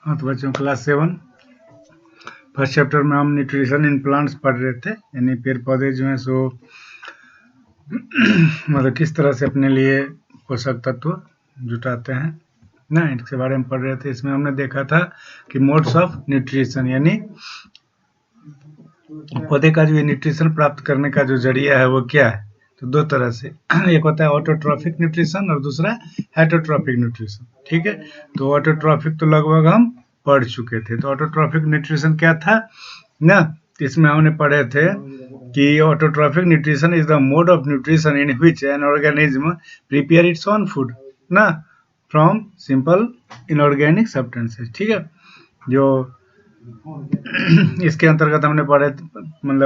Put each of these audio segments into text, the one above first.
हाँ तो बच्चों क्लास 7 फर्स्ट चैप्टर में हम न्यूट्रिशन इन प्लांट्स पढ़ रहे थे, यानी पेड़ पौधे जो हैं सो मतलब किस तरह से अपने लिए पोषक तत्व जुटाते हैं ना, इसके बारे में पढ़ रहे थे। इसमें हमने देखा था कि मोड्स ऑफ न्यूट्रिशन, यानी पौधे का जो न्यूट्रिशन प्राप्त करने का जो जरिया है वो क्या है। तो दो तरह से, एक होता है ऑटोट्रॉफिक न्यूट्रिशन और दूसरा हेटरोट्रॉफिक न्यूट्रिशन। ठीक है, तो ऑटोट्रॉफिक तो लगभग हम पढ़ चुके थे। तो ऑटोट्रॉफिक न्यूट्रिशन क्या था ना, इसमें हमने पढ़े थे कि autotrophic nutrition is the mode of nutrition in which an organism prepare its own food ना फ्रॉम सिंपल इनऑर्गेनिक सब्सटेंसेस। ठीक है, जो इसके अंतर्गत हमने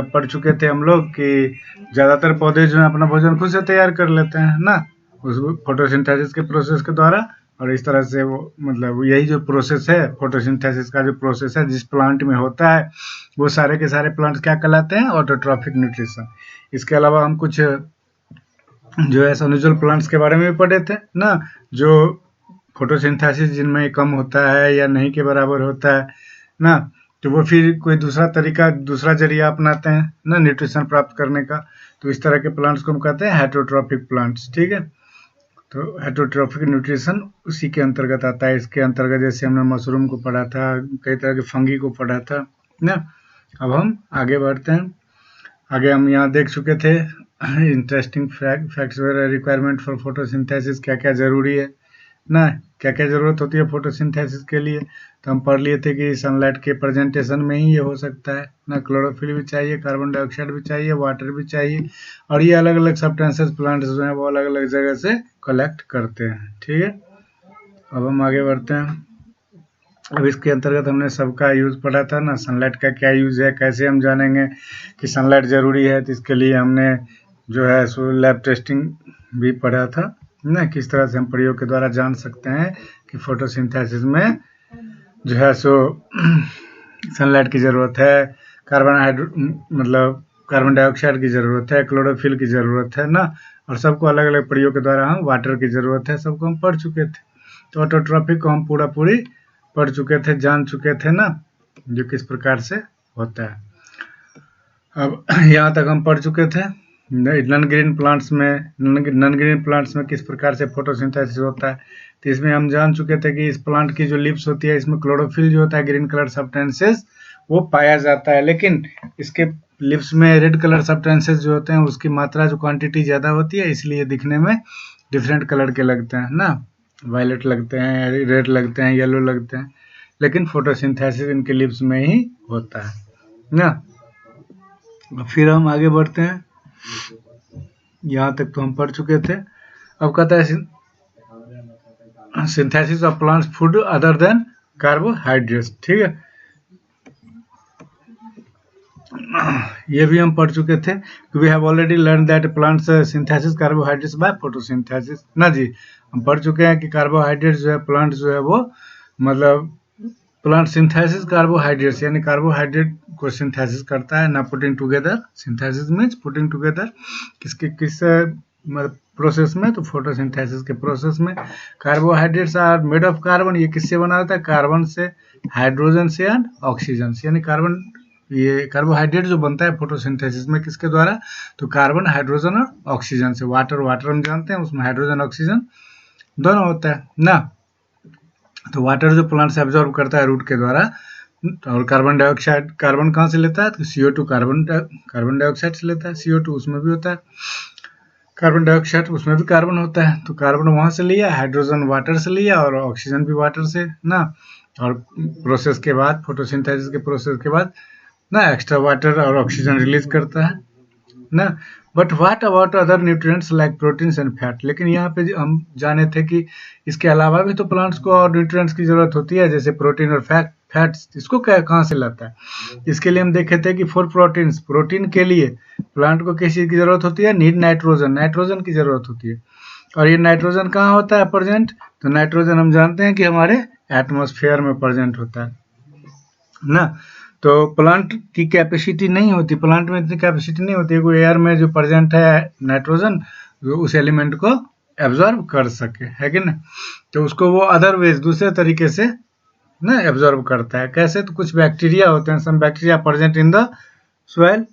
पढ़ चुके थे हम लोग कि ज़्यादातर पौधे जो है अपना भोजन खुद से तैयार कर लेते हैं ना, उस फोटोसिंथेसिस के प्रोसेस के द्वारा। और इस तरह से वो मतलब यही जो प्रोसेस है फोटोसिंथेसिस का जो प्रोसेस है जिस प्लांट में होता है वो सारे के सारे प्लांट्स क्या कहलाते हैं, ऑटोट्रॉफिक न्यूट्रिशन। इसके अलावा हम कुछ जो है सनुजल प्लांट्स के बारे में भी पढ़े थे ना, जो फोटोसिंथेसिस जिनमें कम होता है या नहीं के बराबर होता है ना, तो वो फिर कोई दूसरा जरिया अपनाते हैं ना न्यूट्रिशन प्राप्त करने का। तो इस तरह के प्लांट्स को हम कहते हैं हेटरोट्रॉफिक प्लांट्स। ठीक है, तो हेटरोट्रॉफिक न्यूट्रिशन उसी के अंतर्गत आता है। इसके अंतर्गत जैसे हमने मशरूम को पढ़ा था, कई तरह के फंगी को पढ़ा था ना। अब हम आगे बढ़ते हैं। आगे हम यहाँ देख चुके थे इंटरेस्टिंग फैक्ट्स वगैरह, रिक्वायरमेंट फॉर फोटोसिंथेसिस, क्या क्या जरूरी है ना, क्या क्या जरूरत होती है फोटोसिंथेसिस के लिए। तो हम पढ़ लिए थे कि सनलाइट के प्रेजेंटेशन में ही ये हो सकता है ना, क्लोरोफिल भी चाहिए, कार्बन डाइऑक्साइड भी चाहिए, वाटर भी चाहिए, और ये अलग अलग सब्सटेंसेस प्लांट्स जो हैं वो अलग अलग जगह से कलेक्ट करते हैं। ठीक है, अब हम आगे बढ़ते हैं। अब इसके अंतर्गत हमने सबका यूज़ पढ़ा था ना, सनलाइट का क्या यूज़ है, कैसे हम जानेंगे कि सनलाइट ज़रूरी है। तो इसके लिए हमने जो है सो लैब टेस्टिंग भी पढ़ा था ना, किस तरह से हम प्रयोग के द्वारा जान सकते हैं कि फोटोसिंथेसिस में जो है सो सनलाइट की ज़रूरत है, कार्बन डाइऑक्साइड की ज़रूरत है, क्लोरोफिल की ज़रूरत है ना, और सबको अलग अलग प्रयोग के द्वारा हम वाटर की ज़रूरत है, सबको हम पढ़ चुके थे। तो ऑटोट्रॉफिक को हम पूरी पढ़ चुके थे, जान चुके थे ना, जो किस प्रकार से होता है। अब यहाँ तक हम पढ़ चुके थे नॉन ग्रीन प्लांट्स में किस प्रकार से फोटोसिंथेसिस होता है। तो इसमें हम जान चुके थे कि इस प्लांट की जो लिप्स होती है इसमें क्लोरोफिल जो होता है ग्रीन कलर सब्सटेंसेस वो पाया जाता है, लेकिन इसके लिप्स में रेड कलर सब्सटेंसेस जो होते हैं उसकी मात्रा जो क्वांटिटी ज़्यादा होती है, इसलिए दिखने में डिफरेंट कलर के लगते हैं ना, वायलेट लगते हैं, रेड लगते हैं, येलो लगते हैं, लेकिन फोटोसिंथेसिस इनके लिप्स में ही होता है ना। फिर हम आगे बढ़ते हैं, यहाँ तक तो हम पढ़ चुके थे। अब कहता है synthesis of plants food other than carbohydrates. ठीक है, ये भी हम पढ़ चुके थे। We have already learn that plants synthesis carbohydrates by photosynthesis ना जी, हम पढ़ चुके हैं कि कार्बोहाइड्रेट जो है प्लांट जो है वो मतलब प्लांट सिंथेसिस कार्बोहाइड्रेट्स यानी कार्बोहाइड्रेट को सिंथेसिस करता है ना, putting together. Synthesis means putting together किस प्रोसेस में, तो फोटोसिंथेसिस के प्रोसेस में। Carbohydrates are made of carbon, ये किससे बना होता है, कार्बन से, हाइड्रोजन से एंड ऑक्सीजन से। यानी ये कार्बोहाइड्रेट जो बनता है फोटोसिंथेसिस में किसके द्वारा, तो कार्बन, हाइड्रोजन और ऑक्सीजन से। वाटर हम जानते हैं उसमें हाइड्रोजन ऑक्सीजन दोनों होता है ना। तो वाटर जो प्लांट से एब्जॉर्ब करता है रूट के द्वारा, और कार्बन डाइऑक्साइड कार्बन कहाँ से लेता है, तो CO2 कार्बन डाइऑक्साइड से लेता है, CO2 उसमें भी होता है, कार्बन डाइऑक्साइड उसमें भी कार्बन होता है। तो कार्बन वहाँ से लिया, हाइड्रोजन वाटर से लिया और ऑक्सीजन भी वाटर से ना। और प्रोसेस के बाद फोटोसिंथेसिस के प्रोसेस के बाद ना एक्स्ट्रा वाटर और ऑक्सीजन रिलीज करता है ना। But what about other nutrients like proteins and fat. लेकिन यहाँ पे हम जाने थे कि इसके अलावा भी तो प्लांट्स को और न्यूट्रिएंट्स की जरूरत होती है, जैसे प्रोटीन और फैट्स। इसको कहाँ से लाता है, इसके लिए हम देखे थे कि फॉर प्रोटीन के लिए प्लांट को किस चीज़ की जरूरत होती है, नीड नाइट्रोजन की जरूरत होती है। और ये नाइट्रोजन कहाँ होता है प्रेजेंट, तो नाइट्रोजन हम जानते हैं कि हमारे एटमॉस्फेयर में प्रेजेंट होता है ना। तो प्लांट की कैपेसिटी नहीं होती, प्लांट में इतनी कैपेसिटी नहीं होती है एयर में जो प्रेजेंट है नाइट्रोजन जो उस एलिमेंट को एब्जॉर्ब कर सके, है कि ना। तो उसको वो अदरवाइज दूसरे तरीके से ना एब्जॉर्ब करता है। कैसे? तो कुछ बैक्टीरिया होते हैं, some bacteria present in the soil,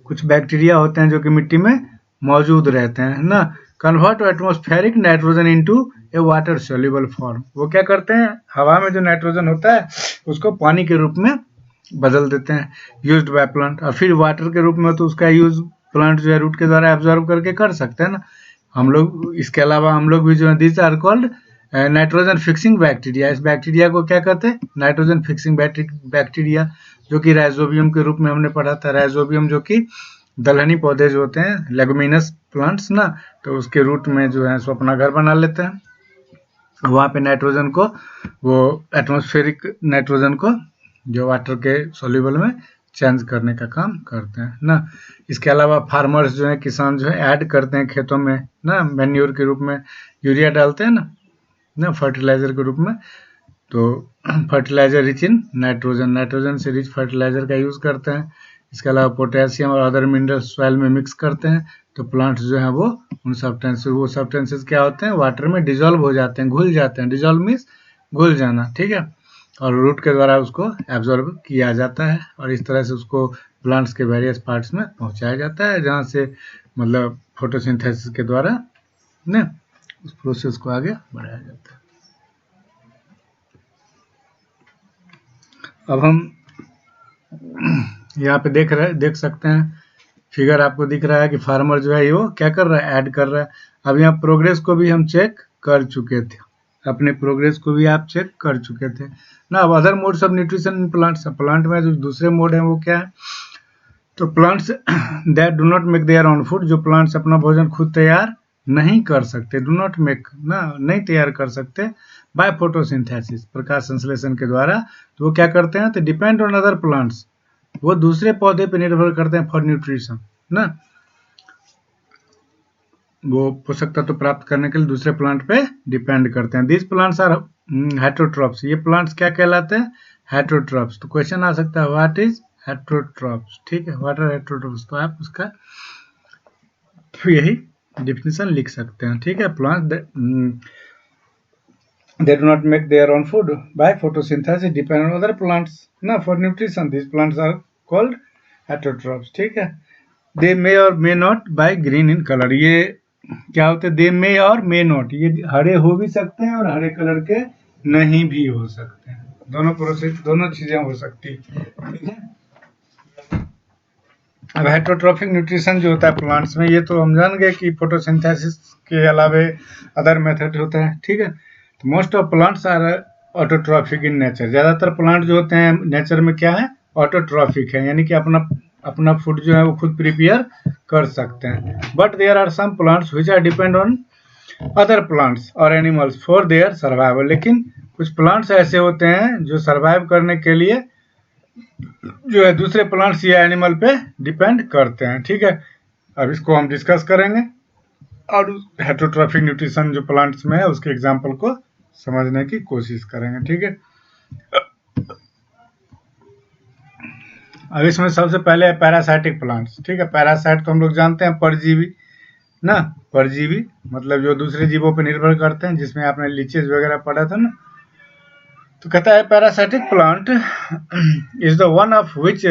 कुछ बैक्टीरिया होते हैं जो कि मिट्टी में मौजूद रहते हैं ना। कन्वर्ट एटमॉस्फेरिक नाइट्रोजन इनटू ए वाटर सोल्यूबल फॉर्म, वो क्या करते हैं, हवा में जो नाइट्रोजन होता है उसको पानी के रूप में बदल देते हैं, यूज्ड बाय प्लांट। और फिर वाटर के रूप में तो उसका यूज प्लांट जो है रूट के द्वारा एब्जॉर्ब करके कर सकते हैं ना हम लोग। इसके अलावा हम लोग भी जो है this are called nitrogen fixing bacteria. इस बैक्टीरिया को क्या कहते हैं? नाइट्रोजन फिक्सिंग बैक्टीरिया, जो कि राइजोबियम के रूप में हमने पढ़ा था। राइजोबियम जो कि दलहनी पौधे जो होते हैं, लेगुमिनस प्लांट्स ना, तो उसके रूट में जो है सो अपना घर बना लेते हैं। वहाँ पे नाइट्रोजन को, वो एटमॉस्फेरिक नाइट्रोजन को जो वाटर के सोल्यूबल में चेंज करने का काम करते हैं ना। इसके अलावा फार्मर्स जो है, किसान जो है ऐड करते हैं खेतों में ना, मैन्योर के रूप में यूरिया डालते हैं ना फर्टिलाइजर के रूप में। तो fertiliser rich in nitrogen, nitrogen से रिच फर्टिलाइजर का यूज़ करते हैं। इसके अलावा पोटेशियम और अदर मिनरल्स सॉइल में मिक्स करते हैं, तो प्लांट्स जो है वो उन सब्सटेंसेस क्या होते हैं, वाटर में डिजोल्व हो जाते हैं, घुल जाते हैं। डिजोल्व मीन्स घुल जाना, ठीक है। और रूट के द्वारा उसको एब्जॉर्ब किया जाता है और इस तरह से उसको प्लांट्स के वेरियस पार्ट्स में पहुंचाया जाता है, जहाँ से मतलब फोटोसिंथेसिस के द्वारा ना उस प्रोसेस को आगे बढ़ाया जाता है। अब हम यहाँ पे देख सकते हैं, फिगर आपको दिख रहा है कि फार्मर जो है वो क्या कर रहा है, ऐड कर रहा है। अब यहाँ प्रोग्रेस को भी हम चेक कर चुके थे, अपने प्रोग्रेस को भी आप चेक कर चुके थे ना। अब other modes of nutrition in plants, plant में जो दूसरे मोड है वो क्या है, तो plants that do not make their own food, जो प्लांट्स अपना भोजन खुद तैयार नहीं कर सकते, डू नॉट मेक ना, नहीं तैयार कर सकते, बाय फोटोसिंथेसिस, प्रकाश संश्लेषण के द्वारा। तो वो क्या करते हैं, तो डिपेंड ऑन अदर प्लांट्स, वो दूसरे पौधे पे निर्भर करते हैं फॉर न्यूट्रिशन ना, वो पोषक तत्व प्राप्त करने के लिए दूसरे प्लांट पे डिपेंड करते हैं। दिस प्लांट्स आर हेटेरोट्रॉप्स, ये प्लांट्स क्या कहलाते हैं, हेटेरोट्रॉप्स। तो क्वेश्चन आ सकता है व्हाट इज हेटेरोट्रॉप्स, ठीक है, व्हाट आर हेटेरोट्रॉप्स, तो आप उसका तो यही डिफिनेशन लिख सकते हैं, ठीक है। Plant they do not make their own food by photosynthesis, depend on other plants ना for nutrition, these plants are called heterotrophs, ठीक है। they may or may not by green in color, ये क्या होते हैं, they may और may not, ये हरे हो भी सकते हैं और हरे कलर के नहीं भी हो सकते हैं, दोनों प्रोसेस, दोनों चीजें हो सकती है, ठीक है। अब हेटेरोट्रॉफिक न्यूट्रिशन जो होता है प्लांट्स में, ये तो हम जान गए कि फोटोसिंथेसिस के अलावे अदर मेथड होता है, ठीक है। Most of plants are autotrophic in nature, ज्यादातर प्लांट जो होते हैं नेचर में क्या है, ऑटोट्रॉफिक है, यानी कि अपना फूड जो है वो खुद प्रिपेयर कर सकते हैं। But there are some plants which are depend on other plants और एनिमल्स फॉर देयर सर्वाइवल, लेकिन कुछ प्लांट्स ऐसे होते हैं जो सर्वाइव करने के लिए जो है दूसरे प्लांट्स या एनिमल पे डिपेंड करते हैं, ठीक है। अब इसको हम डिस्कस करेंगे और हेटेरोट्रॉफिक न्यूट्रिशन जो प्लांट्स में है उसके एग्जांपल को समझने की कोशिश करेंगे, ठीक है। अब इसमें सबसे पहले है पैरासाइटिक प्लांट्स, ठीक है। पैरासाइट तो हम लोग जानते हैं परजीवी ना, परजीवी मतलब जो दूसरे जीवों पर निर्भर करते हैं, जिसमें आपने लीचेस वगैरह पढ़ा था ना। तो कहता है parasitic plant is the one of which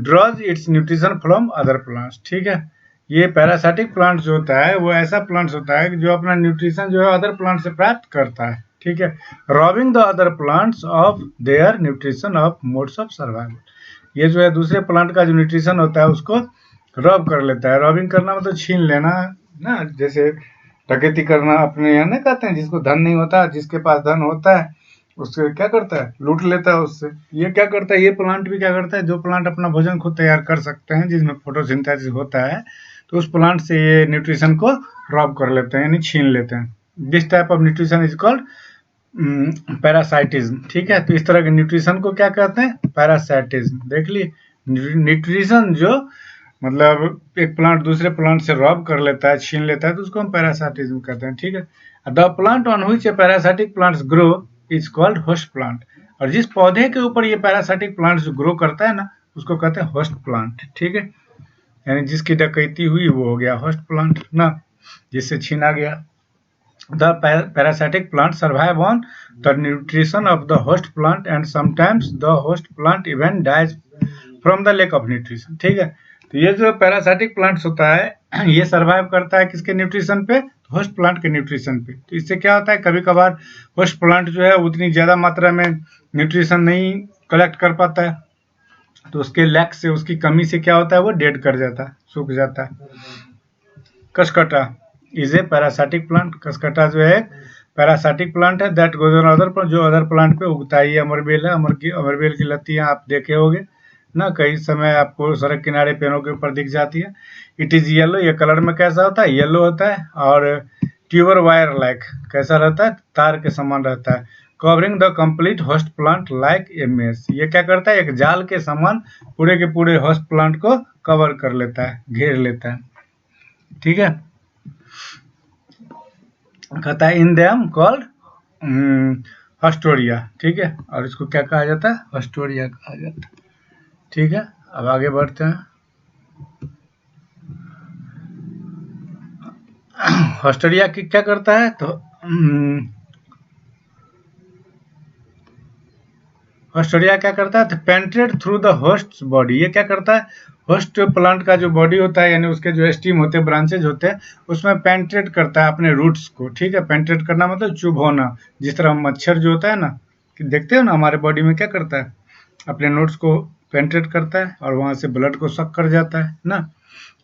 draws its nutrition from other plants, ठीक है। ये पैरासाइटिक प्लांट जो होता है वो ऐसा प्लांट होता है जो अपना न्यूट्रिशन जो है अदर प्लांट से प्राप्त करता है, ठीक है, robbing the other plants of their nutrition of modes of survival. ये जो है दूसरे प्लांट का जो न्यूट्रिशन होता है उसको रॉब कर लेता है। रॉबिंग करना मतलब छीन लेना ना, जैसे डकैती करना, अपने यहाँ नहीं कहते हैं, जिसको धन नहीं होता, जिसके पास धन होता है उससे क्या करता है, लूट लेता है उससे। ये क्या करता है, ये प्लांट भी क्या करता है, जो प्लांट अपना भोजन खुद तैयार कर सकते हैं, जिसमें फोटोसिंथेसिस होता है, तो उस प्लांट से ये न्यूट्रिशन को रॉब कर लेते हैं, यानी छीन लेते हैं। This type of nutrition is called parasitism, ठीक है। तो इस तरह के न्यूट्रिशन को क्या कहते हैं, पैरासाइटिज्म। देख लिए, न्यूट्रिशन जो मतलब एक प्लांट दूसरे प्लांट से रॉब कर लेता है, छीन लेता है, तो उसको हम पैरासाइटिज्म कहते हैं, ठीक है। The plant on which A parasitic plants grow is called host plant, और जिस पौधे के ऊपर ये पैरासाइटिक प्लांट जो ग्रो करता है ना उसको कहते हैं होस्ट प्लांट, ठीक है। यानी जिसकी डकैती हुई वो हो गया होस्ट प्लांट ना, जिससे छीना गया। The parasitic plant survive on the nutrition of the host plant and sometimes the host plant even dies from the lack of nutrition। ठीक है, तो ये जो पैरासाइटिक प्लांट्स होता है ये सर्वाइव करता है किसके न्यूट्रिशन पे, होस्ट प्लांट के न्यूट्रिशन पे। तो इससे क्या होता है, कभी कभार होस्ट प्लांट जो है उतनी ज़्यादा मात्रा में न्यूट्रिशन नहीं कलेक्ट कर पाता है, तो उसके लैक से, उसकी कमी से क्या होता है, वो डेड कर जाता है, सूख जाता है। Cuscuta is a parasitic plant. Cuscuta जो है पैरासाइटिक प्लांट है that goes on other plant, जो अदर प्लांट पे उगता है। ये अमरबेल है, अमरबेल की लत्तियां आप देखे होंगे ना, कई समय आपको सड़क किनारे पेड़ों के ऊपर दिख जाती है। इट इज येलो, ये कलर में कैसा होता है, येलो होता है, और ट्यूबर वायर लाइक कैसा रहता है, तार के समान रहता है। Covering the complete host plant like a mess, ये क्या करता है, एक जाल के समान पूरे के पूरे होस्ट प्लांट को कवर कर लेता है, घेर लेता है। ठीक है, कहता है इन देम कॉल्ड हस्टोरिया। ठीक है, और इसको क्या कहा जाता है, हस्टोरिया कहा जाता है। ठीक है, अब आगे बढ़ते हैं। हस्टोरिया की क्या करता है, तो हस्टोरिया क्या करता है, तो penetrate through the host body. ये क्या करता है, होस्ट प्लांट का जो बॉडी होता है, यानी उसके जो स्टीम होते हैं, ब्रांचेज होते हैं, उसमें पेंट्रेट करता है अपने रूट्स को। ठीक है, पेंट्रेट करना मतलब चुभ होना। जिस तरह मच्छर जो होता है ना, कि देखते हो ना हमारे बॉडी में क्या करता है, अपने नोट्स को पेंट्रेट करता है और वहां से ब्लड को सक कर जाता है ना।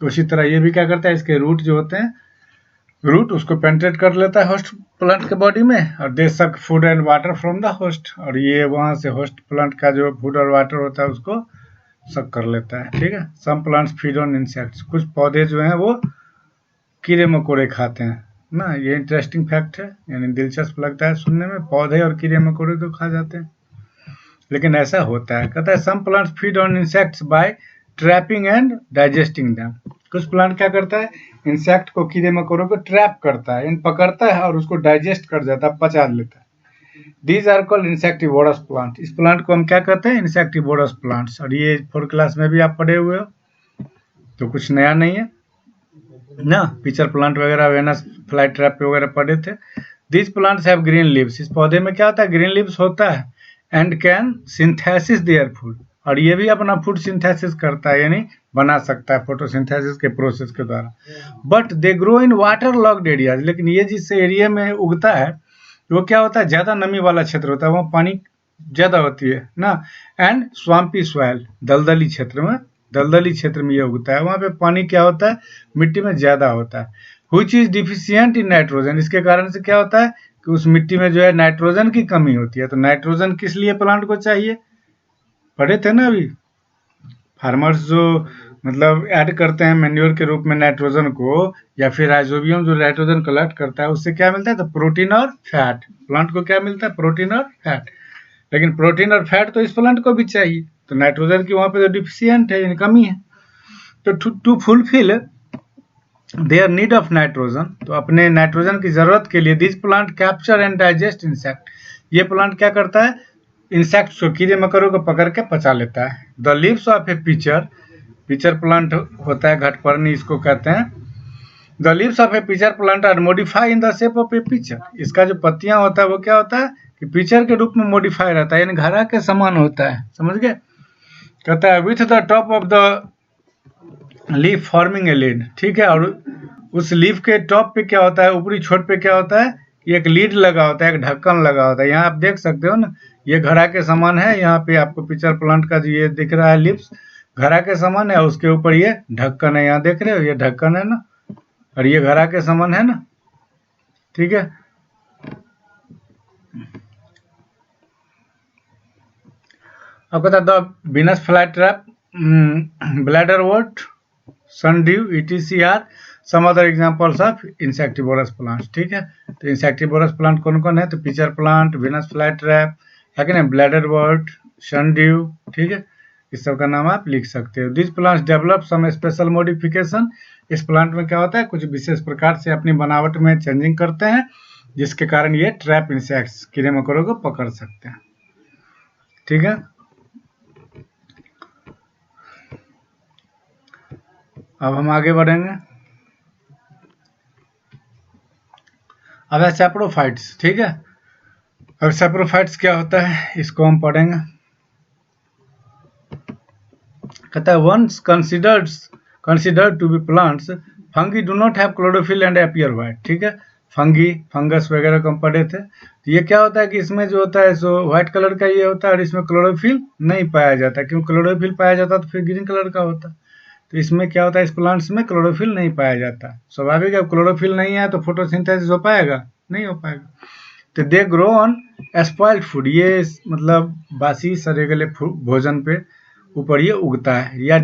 तो उसी तरह ये भी क्या करता है, इसके रूट जो होते हैं, रूट उसको पेंट्रेट कर लेता है होस्ट प्लांट के बॉडी में, और दे सक food and water from the host, और ये वहां से होस्ट प्लांट का जो फूड और वाटर होता है उसको सक कर लेता है। ठीक है, some plants feed on insects, कुछ पौधे जो हैं वो कीड़े मकोड़े खाते हैं ना। ये इंटरेस्टिंग फैक्ट है, यानी दिलचस्प लगता है सुनने में, पौधे और कीड़े मकोड़े तो खा जाते हैं, लेकिन ऐसा होता है। कहता है some plants feed on insects by trapping and digesting them. कुछ प्लांट क्या करता है, इंसेक्ट को, कीड़े मकोड़ों को ट्रैप करता है, इन पकड़ता है और उसको डाइजेस्ट कर जाता है, पचा लेता है। These are called insectivorous plant. इस प्लांट को हम क्या कहते हैं, इंसेक्टिवोरस प्लांट्स। और ये 4th क्लास में भी आप पढ़े हुए हो, तो कुछ नया नहीं है ना। पिचर प्लांट वगैरह, वेनस फ्लाई ट्रैप वगैरह पढ़े थे। These plants have green leaves. इस पौधे में क्या होता है, ग्रीन लीव्स होता है, and can synthesis their food, और ये भी अपना फूड सिंथेसिस करता है, यानी बना सकता है फोटोसिंथेसिस के प्रोसेस के द्वारा। But they grow in water locked areas, लेकिन ये जिस एरिया में उगता है वो क्या होता है, ज्यादा नमी वाला क्षेत्र होता है, वहाँ पानी ज्यादा होती है ना। एंड स्वाम्पी सॉइल, दलदली क्षेत्र में, दलदली क्षेत्र में ये उगता है, वहाँ पे पानी क्या होता है, मिट्टी में ज्यादा होता है। Which is deficient in nitrogen, इसके कारण से क्या होता है कि उस मिट्टी में जो है नाइट्रोजन की कमी होती है। तो नाइट्रोजन किस लिए प्लांट को चाहिए, पढ़े थे ना अभी। फार्मर्स जो मतलब ऐड करते हैं मैन्योर के रूप में नाइट्रोजन को, या फिर राइजोबियम जो नाइट्रोजन कलेक्ट करता है, उससे क्या मिलता है, तो प्रोटीन और फैट। प्लांट को क्या मिलता है, प्रोटीन और फैट। लेकिन प्रोटीन और फैट तो इस प्लांट को भी चाहिए, तो नाइट्रोजन की वहां पे तो डिफिशियंट है, यानी कमी है। तो to fulfil their need of nitrogen, तो अपने नाइट्रोजन की जरूरत के लिए this plant capture and digest insect. ये प्लांट क्या करता है, इंसेक्ट्स को, कीड़े मकोड़ों को पकड़ के पचा लेता है। The leaves of a pitcher, pitcher plant होता है, घटपर्णी इसको कहते हैं। The leaves of a pitcher plant are modify in the shape of a pitcher. इसका जो पत्तियां होता है वो क्या होता है कि पिचर के रूप में मॉडिफाई रहता है, यानी घड़ा के समान होता है, समझ गए। कहता है with the top of the leaf forming a lead. ठीक है, और उस लीफ के टॉप पे क्या होता है, ऊपरी छोर पे क्या होता है, एक लीड लगा होता है, एक ढक्कन लगा होता है। यहाँ आप देख सकते हो ना, ये घड़ा के समान है, यहाँ पे आपको पिचर प्लांट का जो ये दिख रहा है लिप्स, घड़ा के समान है, उसके ऊपर ये ढक्कन है, यहाँ देख रहे हो ये ढक्कन है ना, और ये घड़ा के समान है ना। ठीक है, अब कहता है the Venus fly trap, bladderwort, sundew, etc are some other examples of insectivorous plants. ठीक है, तो इंसेक्टिवोरस प्लांट कौन कौन है, तो pitcher plant, Venus fly trap है कि नहीं, ब्लैडर वोट, सनड्यू। ठीक है, इस सब का नाम आप लिख सकते हो। This plants develop some special modification. इस प्लांट में क्या होता है, कुछ विशेष प्रकार से अपनी बनावट में चेंजिंग करते हैं, जिसके कारण ये ट्रैप इंसेक्ट्स, कीड़े मकोड़ों को पकड़ सकते हैं। ठीक है, अब हम आगे बढ़ेंगे। अब है सैप्रोफाइट्स, ठीक है। अब सैप्रोफाइट्स क्या होता है इसको हम पढ़ेंगे। कहता है once considered to be plants fungi do not have chlorophyll and appear white, ठीक है। फंगी, फंगस वगैरह को हम पढ़े थे। तो ये क्या होता है कि इसमें जो होता है सो व्हाइट कलर का ये होता है और इसमें क्लोरोफिल नहीं पाया जाता। क्यों क्लोरोफिल पाया जाता तो फिर ग्रीन कलर का होता। तो इसमें क्या होता है, इस प्लांट्स में क्लोरोफिल नहीं पाया जाता। स्वाभाविक है, क्लोरोफिल नहीं है तो फोटोसिंथेसिस हो पाएगा, नहीं हो पाएगा। तो they grow on spoiled food, ये मतलब बासी सड़े गले भोजन पे ऊपर ये उगता है, या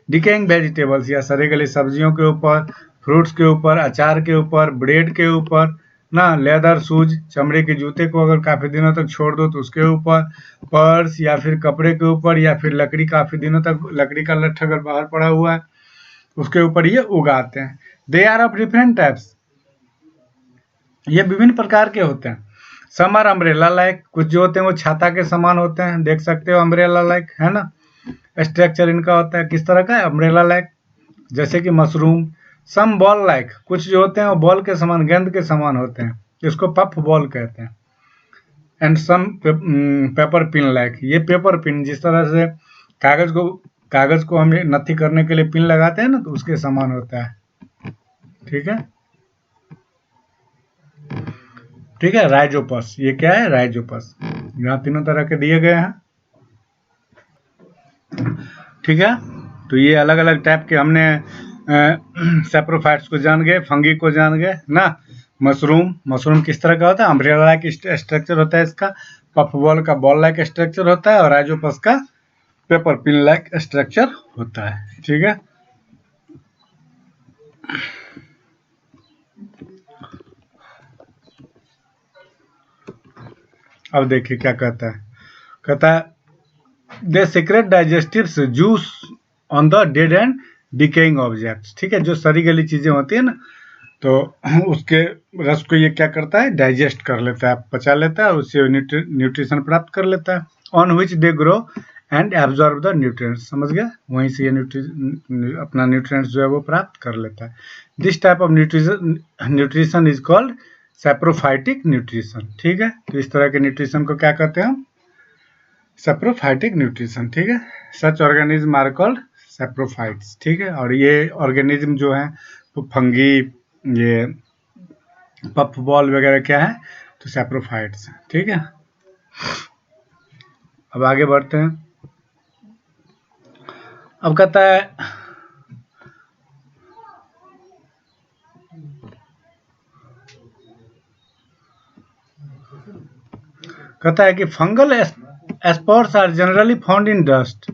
डिकेइंग वेजिटेबल्स या सड़े गले सब्जियों के ऊपर, फ्रूट्स के ऊपर, अचार के ऊपर, ब्रेड के ऊपर ना, लेदर शूज, चमड़े के जूते को अगर काफ़ी दिनों तक छोड़ दो तो उसके ऊपर, पर्स या फिर कपड़े के ऊपर, या फिर लकड़ी, काफ़ी दिनों तक लकड़ी का लट्ठ अगर बाहर पड़ा हुआ है उसके ऊपर ये उगाते हैं। They are of different types, ये विभिन्न प्रकार के होते हैं। सम आर अम्ब्रेला लाइक, कुछ जो होते हैं वो छाता के समान होते हैं, देख सकते हो अम्ब्रेला लाइक, है ना। स्ट्रक्चर इनका होता है किस तरह का है, अम्ब्रेला लाइक, जैसे कि मशरूम। सम बॉल लाइक, कुछ जो होते हैं वो बॉल के समान, गेंद के समान होते हैं, इसको पफ बॉल कहते हैं। And some paper pin like, ये पेपर पिन, जिस तरह से कागज को हम नथी करने के लिए पिन लगाते हैं ना, तो उसके समान होता है, ठीक है। ठीक है, राइजोपस, ये क्या है, राइजोपस। यहाँ तीनों तरह के दिए गए हैं, ठीक है। तो ये अलग अलग टाइप के हमने सैप्रोफाइट्स को जान गए, फंगी को जान गए ना। मशरूम किस तरह का होता है, अम्ब्रेला लाइक स्ट्रक्चर होता है इसका, पफ बॉल का बॉल लाइक स्ट्रक्चर होता है, और राइजोपस का पेपर पिन लाइक स्ट्रक्चर होता है, ठीक है। अब देखिए क्या कहता है they secrete digestive juice on the dead and decaying objects, ठीक है। जो सड़ी गली चीजें होती है ना, तो उसके रस को ये क्या करता है, डाइजेस्ट कर लेता है, पचा लेता है, उससे न्यूट्रिशन प्राप्त कर लेता है। On which they grow and absorb the nutrients, समझ गया, वहीं से ये अपना न्यूट्रिएंट्स जो है वो प्राप्त कर लेता है। This type of nutrition is called saprophytic nutrition, ठीक है। तो इस तरह के न्यूट्रिशन को क्या कहते हैं हम, सैप्रोफाइटिक न्यूट्रिशन, ठीक है। सच ऑर्गेनिज्म आर कॉल्ड सैप्रोफाइट्स, ठीक है। और ये ऑर्गेनिज्म जो है तो फंगी, ये पफ बॉल वगैरह क्या है, तो सैप्रोफाइट्स, ठीक है। अब आगे बढ़ते हैं। अब कहता है कि fungal spores are generally found in dust,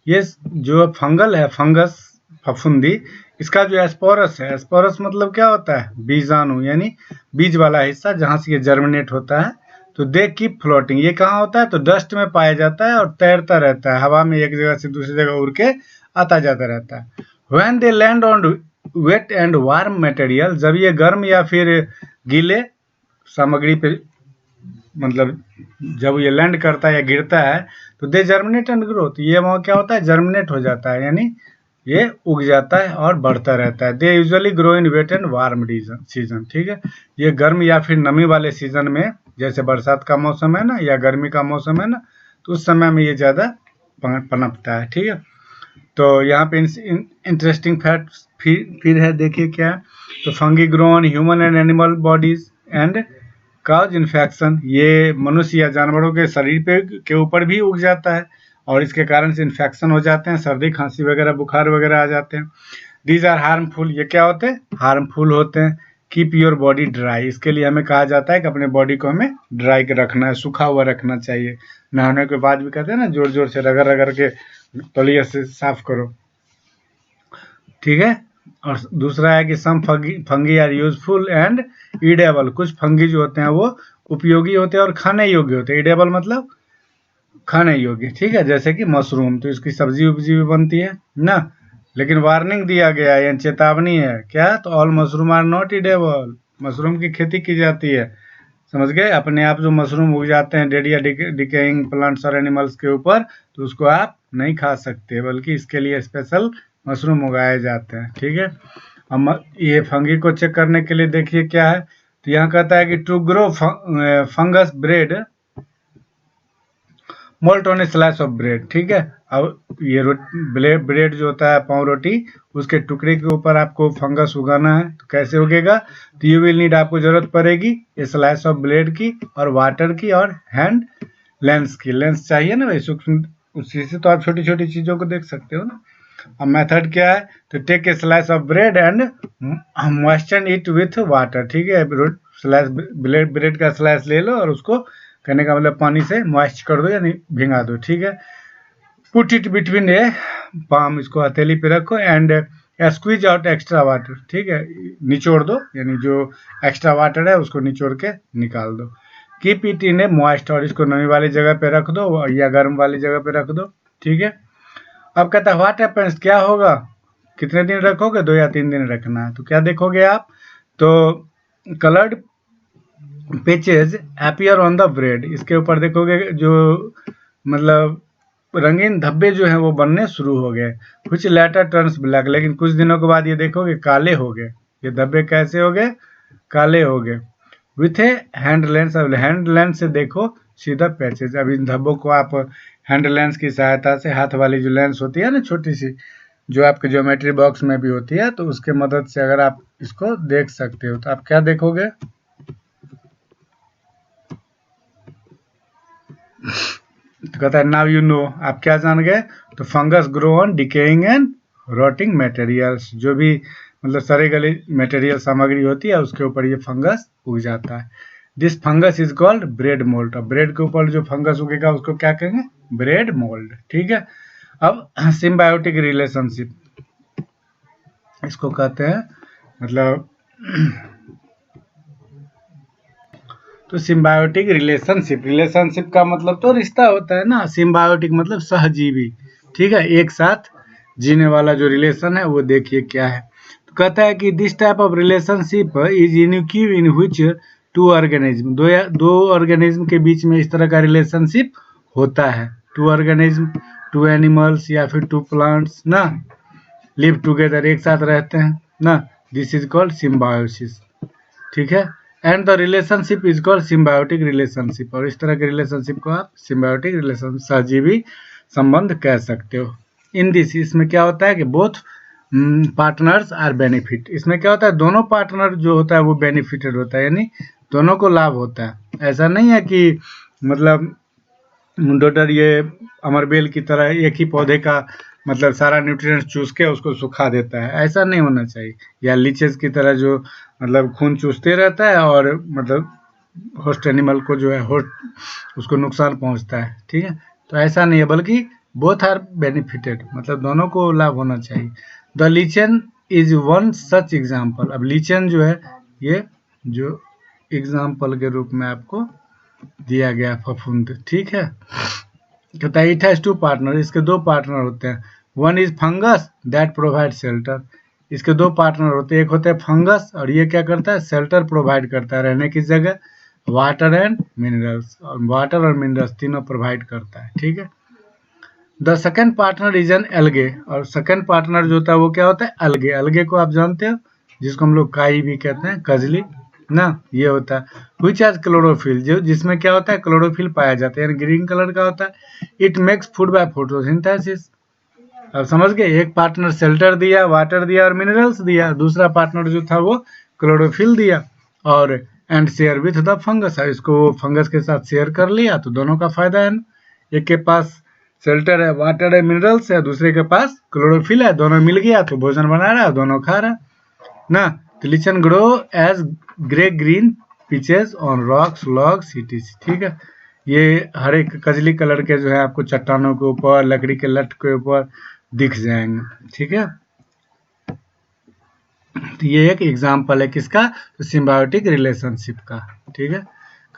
ये जो फंगल है, फंगस फफूंदी, इसका जो एस्पोरस है, एस्पोरस मतलब क्या होता है, बीजाणु, यानी बीज वाला हिस्सा जहां से ये जर्मिनेट होता है। तो दे कीप फ्लोटिंग, ये कहाँ होता है, तो डस्ट में पाया जाता है और तैरता रहता है, हवा में एक जगह से दूसरी जगह उड़ के आता जाता रहता है। When they land on wet and warm material, जब ये गर्म या फिर गीले सामग्री पे, मतलब जब ये लैंड करता है या गिरता है, तो दे जर्मिनेट एंड ग्रोथ, ये वहाँ क्या होता है, जर्मिनेट हो जाता है, यानी ये उग जाता है और बढ़ता रहता है। They usually grow in wet and warm season, ठीक है। ये गर्म या फिर नमी वाले सीजन में, जैसे बरसात का मौसम है ना, या गर्मी का मौसम है ना, तो उस समय में ये ज़्यादा पनपता है, ठीक है। तो यहाँ पे इंटरेस्टिंग फैक्ट फिर है, देखिए क्या है। तो fungi grow on human and animal bodies and cause infection, ये मनुष्य या जानवरों के शरीर पे के ऊपर भी उग जाता है और इसके कारण से इन्फेक्शन हो जाते हैं, सर्दी खांसी वगैरह बुखार वगैरह आ जाते हैं। दीज आर हार्मफुल, ये क्या होते हैं, हार्मफुल होते हैं। कीप योर बॉडी ड्राई, इसके लिए हमें कहा जाता है कि अपने बॉडी को हमें ड्राई रखना है, सूखा हुआ रखना चाहिए। नहाने के बाद भी कहते हैं ना, जोर जोर से रगड़ रगड़ के तौलिया से साफ करो, ठीक है। और दूसरा है कि some fungi are useful and edible, कुछ फंगी जो होते हैं वो उपयोगी होते हैं और खाने योग्य होते हैं। ईडेबल मतलब खाने योग्य, ठीक है। जैसे कि मशरूम, तो इसकी सब्जी उब्जी भी बनती है ना, लेकिन वार्निंग दिया गया है, चेतावनी है क्या, तो all mushroom are not edible, mushroom की खेती की जाती है, समझ गए। अपने आप जो मशरूम उग जाते हैं डेड या डिकेइंग प्लांट्स और एनिमल्स के ऊपर, तो उसको आप नहीं खा सकते, बल्कि इसके लिए स्पेशल मशरूम उगाए जाते हैं, ठीक है। हम ये फंगी को चेक करने के लिए देखिए क्या है, तो यहाँ कहता है कि to grow fungus bread mould on a slice of bread. ठीक है, अब ये ब्रेड जो होता है पाव रोटी, उसके टुकड़े के ऊपर आपको फंगस उगाना है। तो कैसे उगेगा, तो यू विल नीड, आपको जरूरत पड़ेगी ए स्लाइस ऑफ ब्रेड की और वाटर की और हैंड लेंस की। लेंस चाहिए ना भाई, सूक्ष्म, उसी से तो आप छोटी छोटी चीजों को देख सकते हो ना। अब मेथड क्या है, तो take a slice of bread and moisture it with water. ठीक है, स्लाइस ब्रेड का स्लाइस ले लो और उसको, कहने का मतलब पानी से मॉइस्ट कर दो यानी भिंगा दो। ठीक है, put it between A palm, इसको हथेली पे रखो and squeeze out extra water. ठीक है, निचोड़ दो यानी जो एक्स्ट्रा वाटर है उसको निचोड़ के निकाल दो। Keep it in A moist, और इसको नमी वाली जगह पे रख दो या गर्म वाली जगह पे रख दो। ठीक है, अब कहता है व्हाट हैपेंस, क्या होगा, कितने दिन रखोगे, 2 या 3 दिन रखना है। तो क्या देखोगे आप, तो coloured पेचेज appear on the bread, इसके ऊपर देखोगे जो मतलब रंगीन धब्बे जो हैं वो बनने शुरू हो गए। कुछ लेटर टर्न्स ब्लैक, लेकिन कुछ दिनों के बाद ये देखोगे काले हो गए। ये धब्बे कैसे हो गए, काले हो गए। विथ ए हैंड लेंस, अब हैंड लेंस से देखो सीधा पैचेज। अब इन धब्बों को आप हैंड लेंस की सहायता से, हाथ वाली जो लेंस होती है ना छोटी सी, जो आपके ज्योमेट्री बॉक्स में भी होती है, तो उसके मदद से अगर आप इसको देख सकते हो, तो आप क्या देखोगे, तो कहता है नाउ यू नो, आप क्या जान गए, तो fungus grow on decaying and rotting materials, जो भी मतलब सड़े गले मटेरियल सामग्री होती है उसके ऊपर ये फंगस उग जाता है। This fungus is called bread mould, और ब्रेड के ऊपर जो फंगस उगेगा उसको क्या कहेंगे, ब्रेड मोल्ड। ठीक है, अब सिम्बायोटिक रिलेशनशिप इसको कहते हैं, मतलब तो सिम्बायोटिक रिलेशनशिप का मतलब तो रिश्ता होता है ना, सिम्बायोटिक मतलब सहजीवी। ठीक है, एक साथ जीने वाला जो रिलेशन है वो देखिए क्या है। तो कहता है कि this type of relationship is unique in which two organism, दो ऑर्गेनिज्म के बीच में इस तरह का रिलेशनशिप होता है। टू ऑर्गेनिज्म, टू एनिमल्स या फिर टू प्लांट्स ना, लिव टुगेदर, एक साथ रहते हैं ना, दिस इज कॉल्ड सिम्बायोसिस। ठीक है, and the relationship is called symbiotic relationship, और इस तरह के रिलेशनशिप को आप सिम्बायोटिक रिलेशन, सहजीवी संबंध कह सकते हो। इन दिस, इसमें क्या होता है कि बोथ पार्टनर्स आर बेनिफिट, इसमें क्या होता है, दोनों पार्टनर जो होता है वो बेनिफिटेड होता है, यानी दोनों को लाभ होता है। ऐसा नहीं है कि मतलब डॉटर ये अमरबेल की तरह एक ही पौधे का मतलब सारा न्यूट्रिएंट्स चूस के उसको सुखा देता है, ऐसा नहीं होना चाहिए। या लीचेस की तरह जो मतलब खून चूसते रहता है और मतलब होस्ट एनिमल को जो है होस्ट उसको नुकसान पहुंचता है। ठीक है, तो ऐसा नहीं है, बल्कि बोथ आर बेनिफिटेड, मतलब दोनों को लाभ होना चाहिए। The lichen is one such example, अब लीचन जो है ये जो एग्जाम्पल के रूप में आपको दिया गया फफूंद। ठीक है, कहता है इट हैज टू पार्टनर, इसके दो पार्टनर होते हैं। One is fungus that provide shelter, इसके दो पार्टनर होते हैं, एक होता है फंगस और ये क्या करता है, शेल्टर प्रोवाइड करता है, रहने की जगह, वाटर एंड मिनरल्स, और वाटर और मिनरल्स तीनों प्रोवाइड करता है। ठीक है, the second partner is an algae, और सेकेंड पार्टनर जो होता है वो क्या होता है, अलगे। अलगे को आप जानते हो, जिसको हम लोग काई भी कहते हैं, कजली ना, ये होता है। विच हैज क्लोरोफिल, जो जिसमें क्या होता है, क्लोरोफिल पाया जाता है, यानी ग्रीन कलर का होता है। It makes food by photosynthesis, अब समझ गए, एक पार्टनर शेल्टर दिया, वाटर दिया और मिनरल्स दिया, दूसरा पार्टनर जो था वो क्लोरोफिल दिया, और and share with the fungus, इसको फंगस के साथ शेयर कर लिया, तो दोनों का फायदा है ना। एक के पास शेल्टर है, वाटर है, मिनरल्स है, दूसरे के पास क्लोरोफिल है, दोनों मिल गया तो भोजन बना रहा है, दोनों खा रहा है ना। तो lichen grow as grey green patches on rocks logs trees. ठीक है, ये हर एक कजली कलर के जो है आपको चट्टानों के ऊपर, लकड़ी के लट के ऊपर दिख जाएंगे। ठीक है, तो ये एक एग्जाम्पल है किसका, तो सिम्बायोटिक रिलेशनशिप का। ठीक है,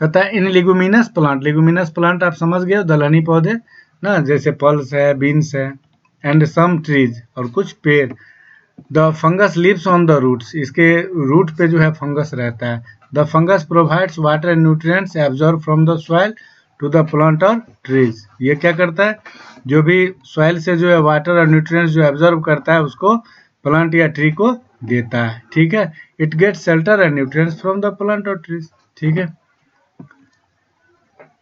कहता है इन लेगुमिनस प्लांट, लेगुमिनस प्लांट आप समझ गए, दलहनी पौधे ना, जैसे पल्स है, बीन्स है, एंड सम ट्रीज, और कुछ पेड़। The fungus lives on the roots, इसके रूट पे जो है फंगस रहता है। The fungus provides water and nutrients absorb from the soil to the plant और ट्रीज, ये क्या करता है, जो भी सॉइल से जो है वाटर और न्यूट्रिएंट्स जो एब्जॉर्ब करता है उसको प्लांट या ट्री को देता है, ठीक है। It gets shelter and nutrients from the plant और ट्रीज, ठीक है।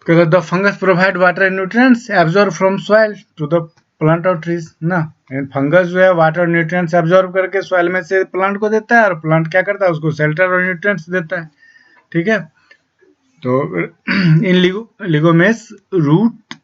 The fungus provide water and nutrients absorb from soil to the plant और ट्रीज ना। फंगस जो है वाटर और न्यूट्रिएंट्स एब्जॉर्ब करके सॉइल में से प्लांट को देता है, और प्लांट क्या करता है, उसको शेल्टर और न्यूट्रिएंट्स देता है, ठीक है। तो इन लिगोमेस रूट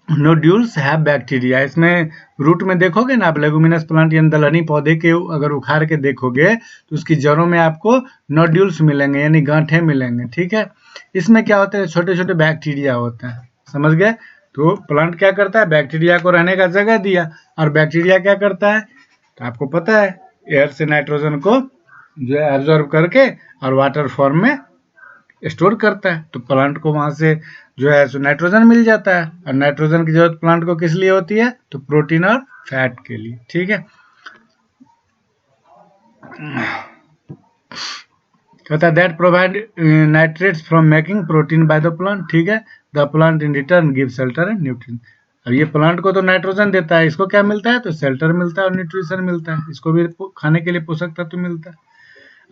नोड्यूल्स हैव बैक्टीरिया। इसमें रूट में देखोगे ना आप, लेगुमिनस प्लांट यानी दलहनी पौधे के अगर उखाड़ के देखोगे तो उसकी जड़ों में आपको नोड्यूल्स मिलेंगे, यानी गांठें मिलेंगे, ठीक है। इसमें क्या होते हैं, छोटे छोटे बैक्टीरिया होते हैं, समझ गए। तो प्लांट क्या करता है, बैक्टीरिया को रहने का जगह दिया, और बैक्टीरिया क्या करता है, तो आपको पता है एयर से नाइट्रोजन को जो है एब्जॉर्ब करके और वाटर फॉर्म में स्टोर करता है। तो प्लांट को वहां से जो है सो नाइट्रोजन मिल जाता है, और नाइट्रोजन की जरूरत प्लांट को किस लिए होती है, तो प्रोटीन और फैट के लिए, ठीक है। कहता है that provide nitrates from making protein by the plant, ठीक है। The plant in return give shelter and nutrient. अब ये प्लांट को तो नाइट्रोजन देता है, इसको क्या मिलता है, तो शेल्टर मिलता है और न्यूट्रिशन मिलता है, इसको भी खाने के लिए पोषक तत्व मिलता है।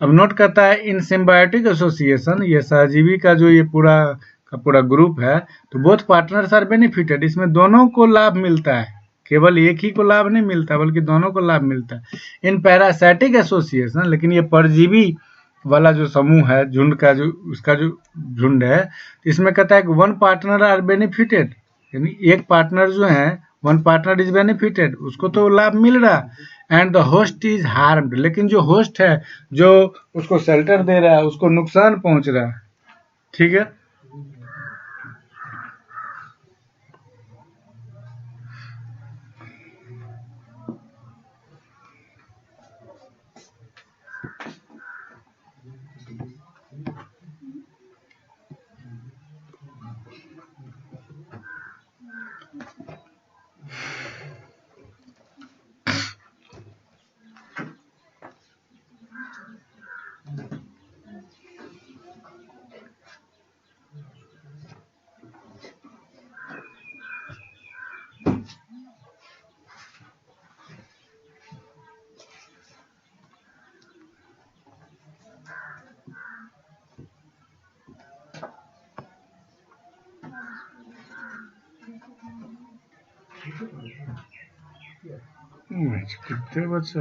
अब नोट करता है इन सिम्बायोटिक एसोसिएशन, ये सहजीवी का जो ये पूरा ग्रुप है, तो बोथ पार्टनर्स आर बेनिफिटेड। इसमें दोनों को लाभ मिलता है, केवल एक ही को लाभ नहीं मिलता बल्कि दोनों को लाभ मिलता है। इन पैरासाइटिक एसोसिएशन, लेकिन ये परजीवी वाला जो समूह है, झुंड का जो उसका जो झुंड है, इसमें कहता है कि वन पार्टनर आर बेनिफिटेड, यानी एक पार्टनर जो है, वन पार्टनर इज बेनिफिटेड, उसको तो लाभ मिल रहा, and the host is harmed, लेकिन जो होस्ट है, जो उसको शेल्टर दे रहा है, उसको नुकसान पहुंच रहा है, ठीक है। कितने बच्चे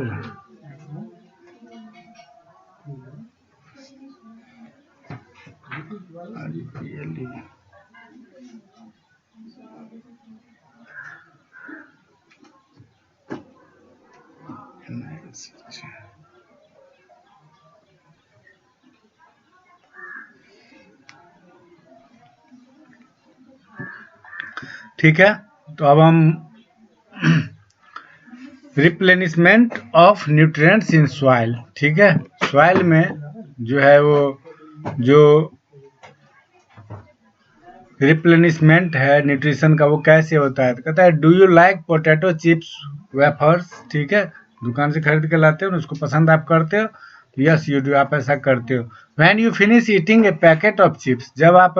ठीक है। तो अब हम replenishment of nutrients in soil, ठीक है। सॉइल में जो है वो जो रिप्लेनिशमेंट है न्यूट्रिशन का, वो कैसे होता है, तो कहता है do you like potato chips wafers, ठीक है। दुकान से खरीद के लाते हो, उसको पसंद आप करते हो, यस यू डू, आप ऐसा करते हो। When you finish eating A packet of chips, जब आप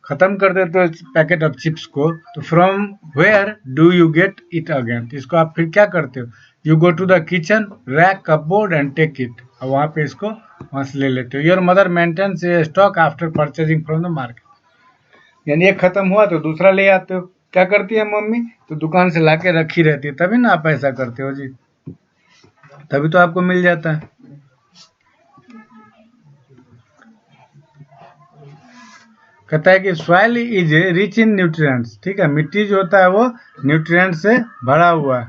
खत्म कर देते हो पैकेट ऑफ चिप्स को, तो from where do you get it again, तो इसको आप फिर क्या करते हो, you go to the kitchen, rack cupboard and take it, और वहाँ पे इसको वहाँ से ले लेते हो। Your mother maintains a stock after purchasing from the market, यानी एक खत्म हुआ तो दूसरा ले आते हो। क्या करती है मम्मी, तो दुकान से लाके रखी रहती है, तभी ना आप ऐसा करते हो जी, तभी तो आपको मिल जाता है। कहता है कि soil is rich in nutrients, ठीक है। मिट्टी जो होता है वो न्यूट्रिएंट से भरा हुआ है,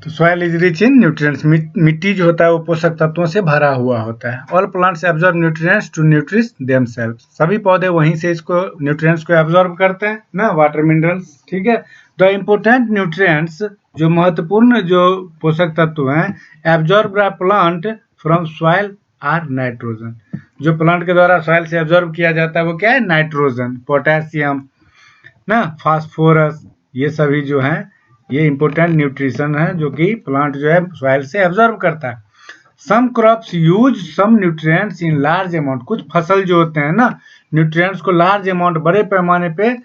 तो soil is rich in nutrients, मिट्टी जो होता है वो पोषक तत्वों से भरा हुआ होता है। All plants absorb nutrients to nourish themselves, सभी पौधे वहीं से इसको न्यूट्रिएंट्स को एब्जॉर्ब करते हैं ना, वाटर मिनरल्स, ठीक है। द इम्पोर्टेंट न्यूट्रिएंट्स, जो महत्वपूर्ण जो पोषक तत्व हैं, absorb by plant from soil are nitrogen, जो प्लांट के द्वारा सॉइल से एब्जॉर्ब किया जाता है वो क्या है, नाइट्रोजन, पोटेशियम ना, फास्फोरस, ये सभी जो हैं ये इंपॉर्टेंट न्यूट्रिशन है जो कि प्लांट जो है सॉइल से एब्जॉर्ब करता है। Some crops use some nutrients in large amount, कुछ फसल जो होते हैं ना, न्यूट्रिएंट्स को लार्ज अमाउंट, बड़े पैमाने पे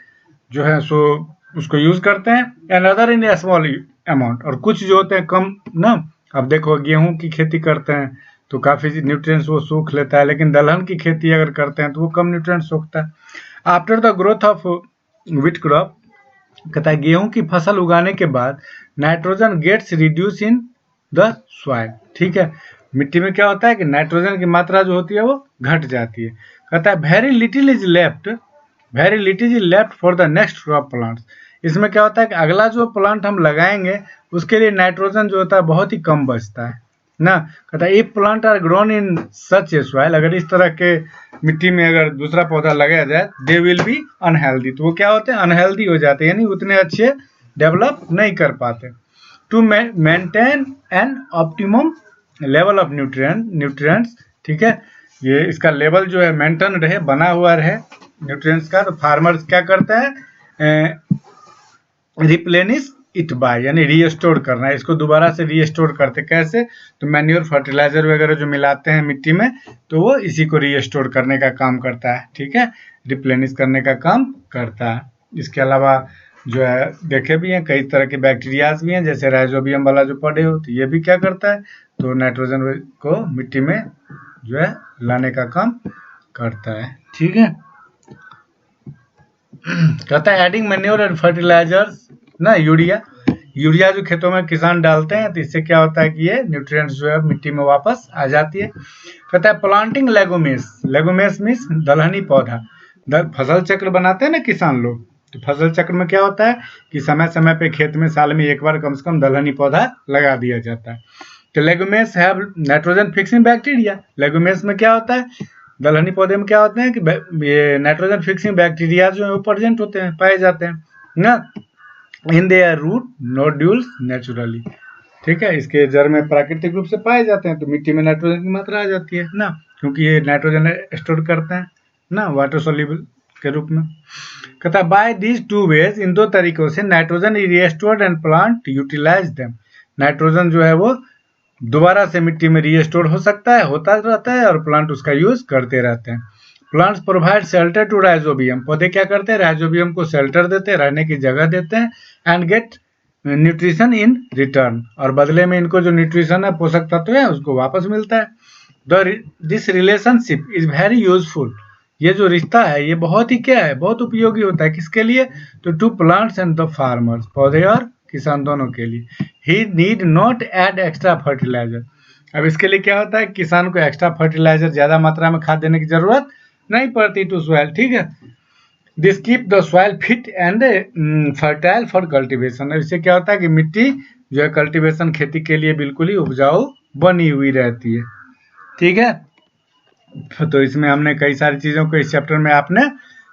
जो है सो उसको यूज करते हैं, and other in A small amount, और कुछ जो होते हैं कम ना। अब देखो गेहूं की खेती करते हैं तो काफी न्यूट्रिएंट्स वो सूख लेता है, लेकिन दलहन की खेती अगर करते हैं तो वो कम न्यूट्रिएंट्स सूखता है। After the growth of wheat crop, कहता है गेहूं की फसल उगाने के बाद nitrogen gets reduce in the soil. ठीक है, मिट्टी में क्या होता है कि नाइट्रोजन की मात्रा जो होती है वो घट जाती है। कहता है very little is left for the next crop plants. इसमें क्या होता है कि अगला जो प्लांट हम लगाएंगे उसके लिए नाइट्रोजन जो होता है बहुत ही कम बचता है ना। कहता है if plant are grown in such a soil, अगर इस तरह के मिट्टी में अगर दूसरा पौधा लगाया जाए, दे विल बी अनहेल्दी, तो वो क्या होते हैं, अनहेल्दी हो जाते हैं, यानी उतने अच्छे डेवलप नहीं कर पाते। To maintain an optimum level of nutrients, ठीक है, ये इसका लेवल जो है मेंटेन रहे, बना हुआ रहे न्यूट्रिएंट्स का, तो फार्मर्स क्या करते हैं, रिप्लेनिश इट बाय, यानी रीस्टोर करना है, इसको दोबारा से रीस्टोर करते। कैसे, तो मैन्योर फर्टिलाइजर वगैरह जो मिलाते हैं मिट्टी में, तो वो इसी को रीस्टोर करने का काम करता है। ठीक है, रिप्लेनिश करने का काम करता है। इसके अलावा जो है देखे भी हैं कई तरह के बैक्टीरियाज भी हैं, जैसे राइजोबियम वाला जो पढ़े हो, तो ये भी क्या करता है, तो नाइट्रोजन को मिट्टी में जो है लाने का काम करता है। ठीक है, कहता है एडिंग मैन्योर एंड फर्टिलाइजर्स ना, यूरिया जो खेतों में किसान डालते हैं, तो इससे क्या होता है कि ये न्यूट्रिएंट्स जो है मिट्टी में वापस आ जाती है। कहता है प्लांटिंग लेगुमेस मीन्स दलहनी पौधा, फसल चक्र बनाते हैं ना किसान लोग, तो फसल चक्र में क्या होता है कि समय समय पे खेत में साल में एक बार कम से कम दलहनी पौधा लगा दिया जाता है। तो लेगुमेस हैव नाइट्रोजन फिक्सिंग बैक्टीरिया, लेगुमेस में क्या होता है, दलहनी पौधे में क्या होते हैं कि ये नाइट्रोजन फिक्सिंग बैक्टीरिया जो है वो प्रेजेंट होते हैं, पाए जाते हैं ना, in their root nodules naturally. ठीक है, इसके जड़ में प्राकृतिक रूप से पाए जाते हैं, तो मिट्टी में नाइट्रोजन की मात्रा आ जाती है ना, क्योंकि ये नाइट्रोजन स्टोर करते हैं ना वाटर सोल्यूबल के रूप में। कहता है बाय दीज टू वेज, इन दो तरीकों से nitrogen is restored and plant utilise them, nitrogen जो है वो दोबारा से मिट्टी में रीस्टोर हो सकता है, होता रहता है, और प्लांट उसका यूज करते रहते हैं। Plants provide shelter to rhizobium, पौधे क्या करते हैं, राइजोबियम को शेल्टर देते हैं, रहने की जगह देते हैं, and get nutrition in return, और बदले में इनको जो न्यूट्रिशन है, पोषक तत्व है, उसको वापस मिलता है। This relationship is very useful, ये जो रिश्ता है ये बहुत ही क्या है, बहुत उपयोगी होता है, किसके लिए, तो to plants and the farmers, पौधे और किसान दोनों के लिए। He need not add extra fertiliser, अब इसके लिए क्या होता है, किसान को एक्स्ट्रा फर्टिलाइजर ज्यादा मात्रा में खाद देने की जरूरत नहीं पड़ती टू सॉइल। ठीक है, this keep the soil fit and fertile for cultivation, इससे क्या होता है कि मिट्टी जो है कल्टीवेशन खेती के लिए बिल्कुल ही उपजाऊ बनी हुई रहती है। ठीक है, तो इसमें हमने कई सारी चीजों को इस चैप्टर में आपने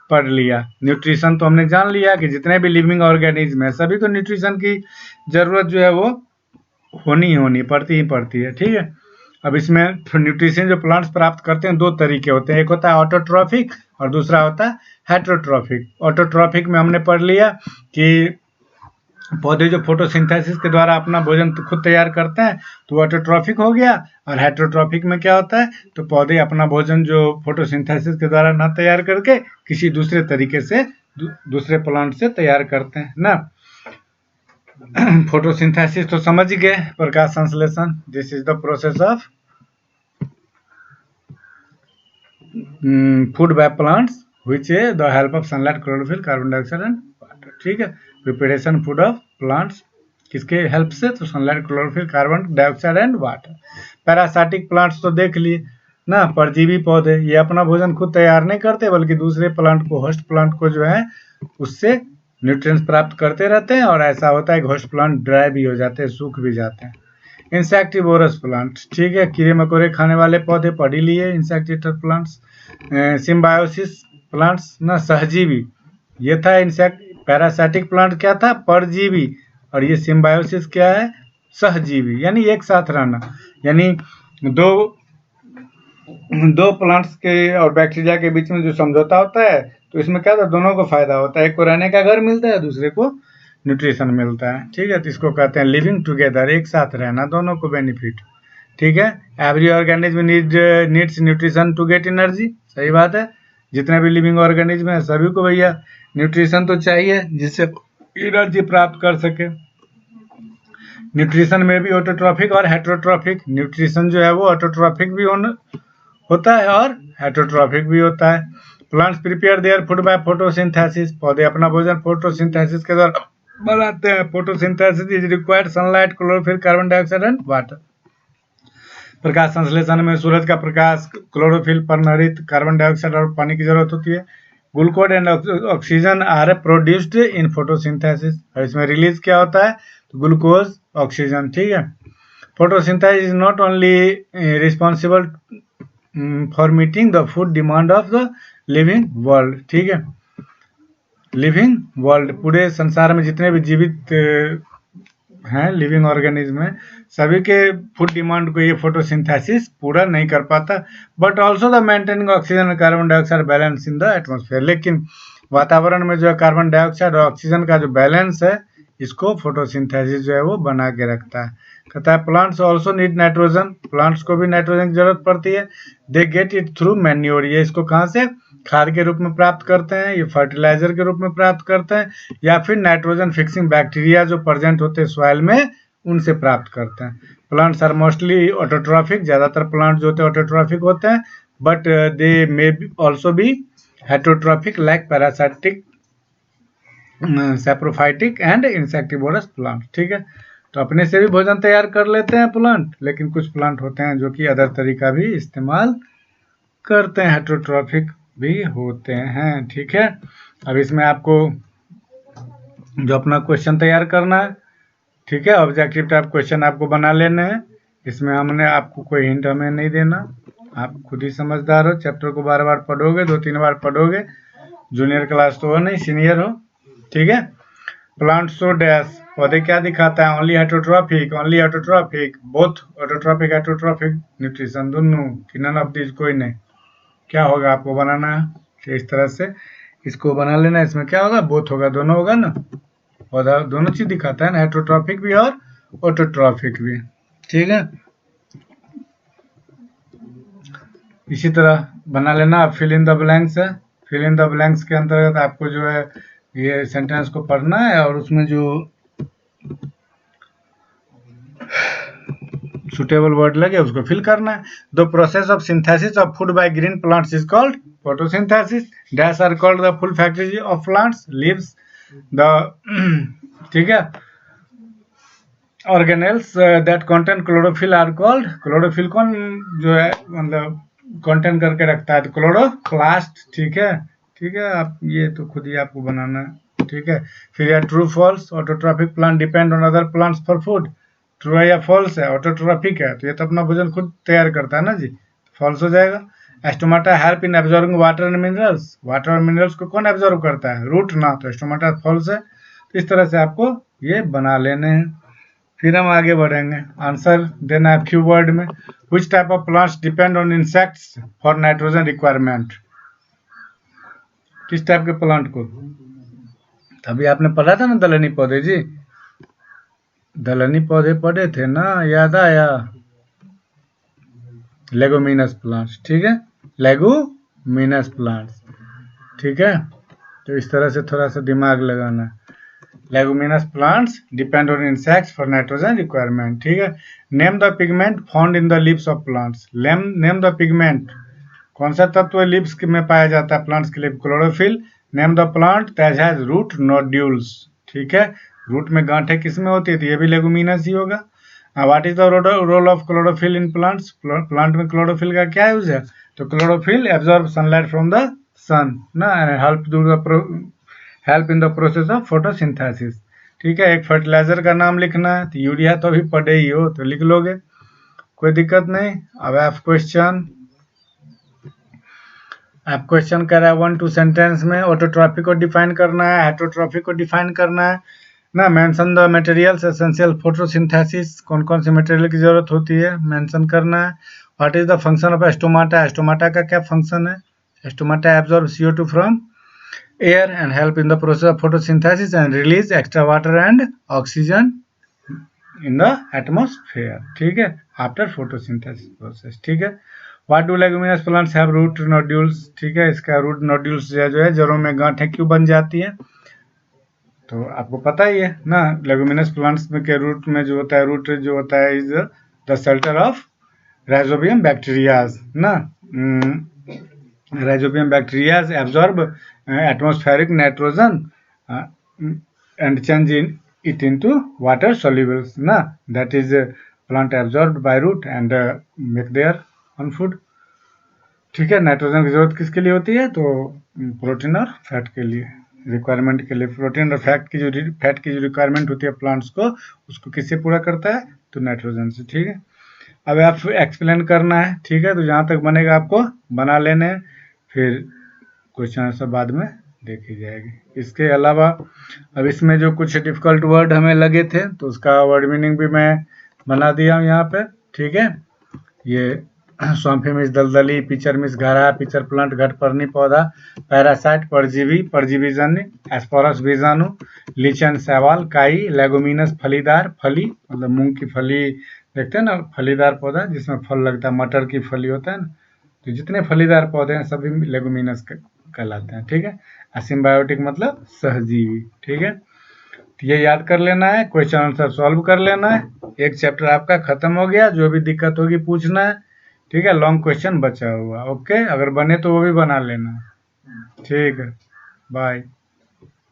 पढ़ लिया। न्यूट्रिशन तो हमने जान लिया कि जितने भी लिविंग ऑर्गेनिज्म है सभी को न्यूट्रिशन की जरूरत जो है वो होनी पड़ती ही पड़ती है। ठीक है, अब इसमें न्यूट्रिशन जो प्लांट्स प्राप्त करते हैं दो तरीके होते हैं, एक होता है ऑटोट्रॉफिक और दूसरा होता है हेट्रोट्रॉफिक। ऑटोट्रॉफिक में हमने पढ़ लिया कि पौधे जो फोटोसिंथेसिस के द्वारा अपना भोजन खुद तैयार करते हैं तो ऑटोट्रॉफिक हो गया, और हेट्रोट्रॉफिक में क्या होता है, तो पौधे अपना भोजन जो फोटोसिंथेसिस के द्वारा ना तैयार करके किसी दूसरे तरीके से दूसरे प्लांट से तैयार करते हैं ना। फोटोसिंथेसिस तो समझ गए, प्रकाश संश्लेषण, this is the process of food by plants which the help of sunlight, chlorophyll, carbon dioxide and water. ठीक है, प्रिपरेशन फूड ऑफ प्लांट्स किसके हेल्प से, तो sunlight, chlorophyll, carbon dioxide and water. Parasitic plants तो देख लिए ना, परजीवी पौधे, ये अपना भोजन खुद तैयार नहीं करते बल्कि दूसरे प्लांट को, होस्ट प्लांट को जो है उससे न्यूट्रिएंट्स प्राप्त करते रहते हैं, और ऐसा होता है कि होस्ट प्लांट ड्राई भी हो जाते हैं, सूख भी जाते हैं। इंसेक्टिवोरस प्लांट, ठीक है, कीड़े मकोड़े खाने वाले पौधे पढ़ ही लिए, इंसेक्टिटर प्लांट्स। सिम्बायोसिस प्लांट्स ना, सहजीवी, ये था इंसेक्ट। पैरासाइटिक प्लांट क्या था, परजीवी, और ये सिम्बायोसिस क्या है, सहजीवी, यानी एक साथ रहना, यानी दो प्लांट्स के और बैक्टीरिया के बीच में जो समझौता होता है, तो इसमें क्या था, दोनों को फायदा होता है, एक को रहने का घर मिलता है, दूसरे को न्यूट्रिशन मिलता है। ठीक है, तो इसको कहते हैं लिविंग टुगेदर, एक साथ रहना, दोनों को बेनिफिट। ठीक है, every organism needs nutrition to get energy, सही बात है, जितने भी लिविंग ऑर्गेनिज्म है सभी को भैया न्यूट्रिशन तो चाहिए जिससे एनर्जी प्राप्त कर सके। न्यूट्रिशन में भी ऑटोट्रॉफिक और हेटेरोट्रॉफिक, न्यूट्रिशन जो है वो ऑटोट्रॉफिक भी होता है और हेटेरोट्रॉफिक भी होता है। Plants prepare their food by photosynthesis, पौधे अपना भोजन फोटोसिंथेसिस के द्वारा बनाते हैं। Photosynthesis is required sunlight, chlorophyll, carbon dioxide and water. प्रकाश संश्लेषण में सूरज का प्रकाश, क्लोरोफिल, पर्णहरित, कार्बन डाइऑक्साइड और पानी की जरूरत होती है। Glucose and oxygen are produced in photosynthesis, और इसमें रिलीज क्या होता है, तो ग्लूकोज, ऑक्सीजन, ठीक है। Photosynthesis is not only responsible for meeting the food demand of the living world, ठीक है। लिविंग वर्ल्ड, पूरे संसार में जितने भी जीवित हैं लिविंग ऑर्गेनिज्म है, सभी के फूड डिमांड को ये फोटोसिंथेसिस पूरा नहीं कर पाता। But also the maintaining oxygen और carbon dioxide balance in the atmosphere, लेकिन वातावरण में जो है कार्बन डाइऑक्साइड और ऑक्सीजन का जो बैलेंस है, इसको फोटोसिंथेसिस जो है वो बना के रखता है। कहता है plants also need nitrogen, plants को भी नाइट्रोजन की जरूरत पड़ती है। They get it through manure, ये इसको कहाँ से, खाद के रूप में प्राप्त करते हैं, ये फर्टिलाइजर के रूप में प्राप्त करते हैं, या फिर नाइट्रोजन फिक्सिंग बैक्टीरिया जो प्रेजेंट होते हैं सॉइल में, उनसे प्राप्त करते हैं। प्लांट्स आर मोस्टली ऑटोट्रॉफिक, ज्यादातर प्लांट जो होते हैं ऑटोट्रॉफिक होते हैं, but they may also be heterotrophic like parasitic, saprophytic and insectivorous plant, ठीक है। तो अपने से भी भोजन तैयार कर लेते हैं प्लांट, लेकिन कुछ प्लांट होते हैं जो कि अदर तरीका भी इस्तेमाल करते हैं, हेटेरोट्रॉफिक भी होते हैं, ठीक है। अब इसमें आपको जो अपना क्वेश्चन तैयार करना है, ठीक है, ऑब्जेक्टिव टाइप क्वेश्चन आपको बना लेने हैं। इसमें हमने आपको कोई हिंट हमें नहीं देना, आप खुद ही समझदार हो, चैप्टर को बार बार पढ़ोगे, 2-3 बार पढ़ोगे, जूनियर क्लास तो हो नहीं, सीनियर हो, ठीक है। प्लांट शो डैश, पौधे क्या दिखाता है, only heterotrophic, only autotrophic, both autotrophic heterotrophic, nutrition दोनों, कि नन ऑफ दिस, कोई नहीं। क्या होगा आपको बनाना है, इस तरह से इसको बना लेना। इसमें क्या होगा, बोथ होगा, दोनों होगा ना, पौधा दोनों चीज दिखाता है ना, हेटेरोट्रॉफिक भी और ऑटोट्रॉफिक भी, ठीक है। इसी तरह बना लेना। फिल इन द ब्लैंक्स है, फिल इन द ब्लैंक्स के अंतर्गत आपको जो है ये सेंटेंस को पढ़ना है और उसमें जो सुटेबल वर्ड लगे उसको फिल करना है। The process of synthesis of food by green plants is called photosynthesis. Dash are called the full factory of plants, leaves the, ठीक है, organelles that contain chlorophyll are called, chlorophyll कौन जो है मतलब कंटेन करके रखता है, तो क्लोरोप्लास्ट, ठीक है, ठीक है। आप ये तो खुद ही आपको बनाना है, ठीक है। फिर यार true false, autotrophic plant depend on other plants for food, true है या फॉल्स है, ऑटोट्रॉफिक है तो ये तो अपना भोजन खुद तैयार करता है ना जी, फॉल्स हो जाएगा। Stomata help in absorbing water and minerals, water और मिनरल्स को कौन एब्जॉर्ब करता है, रूट ना, तो एस्टोमाटा फॉल्स है। तो इस तरह से आपको ये बना लेने हैं। फिर हम आगे बढ़ेंगे, आंसर देना है फ्यू वर्ड में। Which type of plants depend on insects for nitrogen requirement, किस टाइप के प्लांट को, तभी आपने पढ़ा था ना दलहनी पौधे जी, दलहनी पौधे पढ़े थे ना, याद आया, लेगुमिनस प्लांट्स, ठीक है, लेगुमिनस प्लांट्स, ठीक है। तो इस तरह से थोड़ा सा दिमाग लगाना है। Leguminous plants depend on insects for nitrogen requirement, ठीक है। Name the pigment found in the leaves of plants, name the pigment, कौन सा तत्व लीव्स में पाया जाता है प्लांट्स के लिए, chlorophyll. Name the plant that has root nodules, ठीक है, रूट में गांठें किस में होती है, तो ये भी लेगुमिनस ही होगा। What is the role of chlorophyll in plants, plant में क्लोरोफिल का क्या यूज है, तो chlorophyll absorb sunlight from the sun ना, help in the process of photosynthesis, ठीक है। एक फर्टिलाइजर का नाम लिखना है, तो यूरिया तो अभी पढ़े ही हो तो लिख लोगे, कोई दिक्कत नहीं। अब आप क्वेश्चन कर रहा है 1-2 सेंटेंस में, ऑटोट्रॉफिक को डिफाइन करना है, हेटेरोट्रॉफिक को डिफाइन करना है ना। Mention the materials essential photosynthesis, कौन कौन से मटेरियल की जरूरत होती है मेंशन करना है। What is the function of stomata, stomata का क्या फंक्शन है, stomata absorb CO2 from air and help in the process of photosynthesis and release extra water and oxygen in the atmosphere, ठीक है, after photosynthesis process, ठीक है। What do leguminous plants have root nodules, ठीक है, इसका root nodules जो है जड़ों में गांठें क्यों बन जाती है, तो आपको पता ही है ना, लेगुमिनस प्लांट्स में के रूट में जो होता है, रूट जो होता है is the shelter of rhizobium bacterias ना। Rhizobium bacterias absorb atmospheric nitrogen and change it into water solubles ना, that is plant absorbed by root and make their own food। ठीक है, नाइट्रोजन की जरूरत किसके लिए होती है, तो प्रोटीन और फैट के लिए, रिक्वायरमेंट के लिए। प्रोटीन और फैट की जो रिक्वायरमेंट होती है प्लांट्स को, उसको किससे पूरा करता है, तो नाइट्रोजन से। ठीक है, अब आप एक्सप्लेन करना है। ठीक है, तो जहाँ तक बनेगा आपको बना लेने हैं, फिर क्वेश्चन आंसर बाद में देखी जाएगी। इसके अलावा अब इसमें जो कुछ डिफिकल्ट वर्ड हमें लगे थे, तो उसका वर्ड मीनिंग भी मैं बना दिया हूँ यहाँ पे। ठीक है, ये स्वाम्फी मिस दलदली, पिचर मिस घरा, पिचर प्लांट घटपर्णी पौधा, पैरासाइट परजीवी, परजीवी जन्य, एस्पोरस बीजाणु, लीचन शैवाल, काई, लेगुमिनस फलीदार, फली मतलब मूंग की फली देखते हैं ना, फलीदार पौधा जिसमें फल लगता है, मटर की फली होता है ना, तो जितने फलीदार पौधे हैं सभी लेगुमिनस कहलाते हैं। ठीक है, एसिम्बायोटिक मतलब सहजीवी। ठीक है, तो ये याद कर लेना है, क्वेश्चन आंसर सॉल्व कर लेना है। एक चैप्टर आपका खत्म हो गया, जो भी दिक्कत होगी पूछना है। ठीक है, लॉन्ग क्वेश्चन बचा हुआ। ओके, अगर बने तो वो भी बना लेना। ठीक है, बाय।